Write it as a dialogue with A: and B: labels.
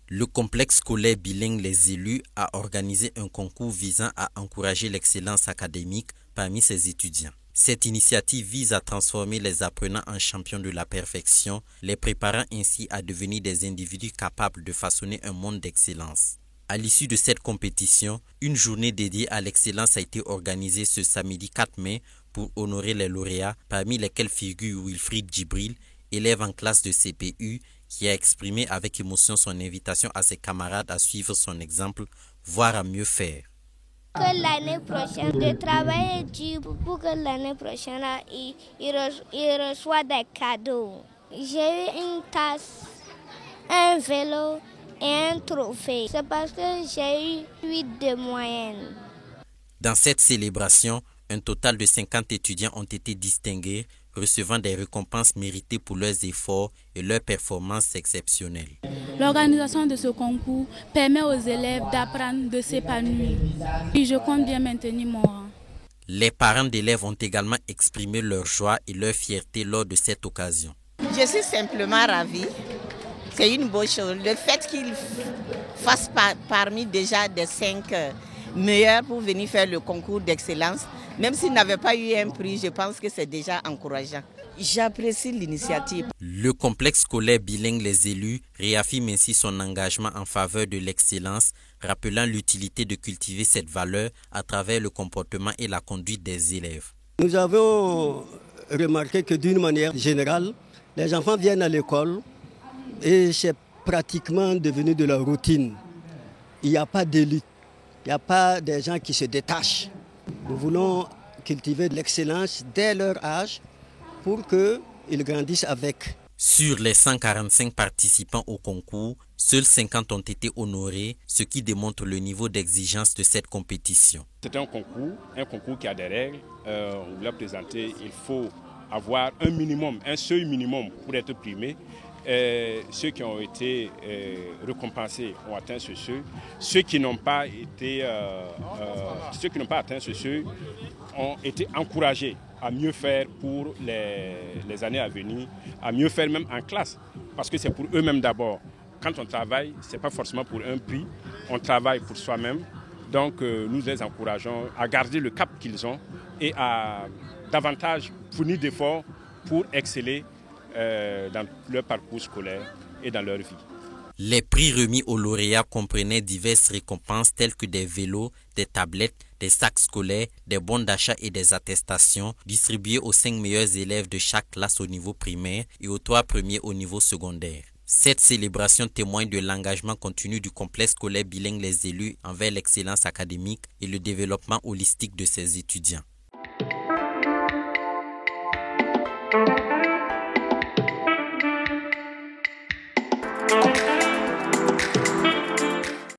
A: Le complexe scolaire bilingue Les Élus a organisé un concours visant à encourager l'excellence académique parmi ses étudiants. Cette initiative vise à transformer les apprenants en champions de la perfection, les préparant ainsi à devenir des individus capables de façonner un monde d'excellence. À l'issue de cette compétition, une journée dédiée à l'excellence a été organisée ce samedi 4 mai pour honorer les lauréats, parmi lesquels figure Wilfried Djibril, élève en classe de CPU, qui a exprimé avec émotion son invitation à ses camarades à suivre son exemple, voire à mieux faire.
B: Que l'année prochaine, je travaille dur pour que l'année prochaine, il reçoit des cadeaux. J'ai eu une tasse, un vélo et un trophée. C'est parce que j'ai eu 8 de moyenne.
A: Dans cette célébration, un total de 50 étudiants ont été distingués, recevant des récompenses méritées pour leurs efforts et leurs performances exceptionnelles.
C: L'organisation de ce concours permet aux élèves d'apprendre, de s'épanouir. Et je compte bien maintenir mon rang.
A: Les parents d'élèves ont également exprimé leur joie et leur fierté lors de cette occasion.
D: Je suis simplement ravie. C'est une bonne chose. Le fait qu'ils fassent parmi déjà des 5 meilleurs pour venir faire le concours d'excellence, même s'ils n'avaient pas eu un prix, je pense que c'est déjà encourageant. J'apprécie l'initiative.
A: Le complexe scolaire bilingue Les Élus réaffirme ainsi son engagement en faveur de l'excellence, rappelant l'utilité de cultiver cette valeur à travers le comportement et la conduite des élèves.
E: Nous avons remarqué que d'une manière générale, les enfants viennent à l'école et c'est pratiquement devenu de la routine. Il n'y a pas d'élite, il n'y a pas des gens qui se détachent. Nous voulons cultiver de l'excellence dès leur âge pour qu'ils grandissent avec.
A: Sur les 145 participants au concours, seuls 50 ont été honorés, ce qui démontre le niveau d'exigence de cette compétition.
F: C'est un concours qui a des règles. On l'a présenté, il faut avoir un seuil minimum pour être primé. Ceux qui ont été récompensés ont atteint ce seuil. Ceux qui n'ont pas atteint ce seuil ont été encouragés à mieux faire pour les années à venir, à mieux faire même en classe. Parce que c'est pour eux-mêmes d'abord. Quand on travaille, ce n'est pas forcément pour un prix, on travaille pour soi-même. Donc nous les encourageons à garder le cap qu'ils ont et à davantage fournir d'efforts pour exceller dans leur parcours scolaire et dans leur vie.
A: Les prix remis aux lauréats comprenaient diverses récompenses telles que des vélos, des tablettes, des sacs scolaires, des bons d'achat et des attestations distribués aux 5 meilleurs élèves de chaque classe au niveau primaire et aux 3 premiers au niveau secondaire. Cette célébration témoigne de l'engagement continu du complexe scolaire bilingue Les Élus envers l'excellence académique et le développement holistique de ses étudiants.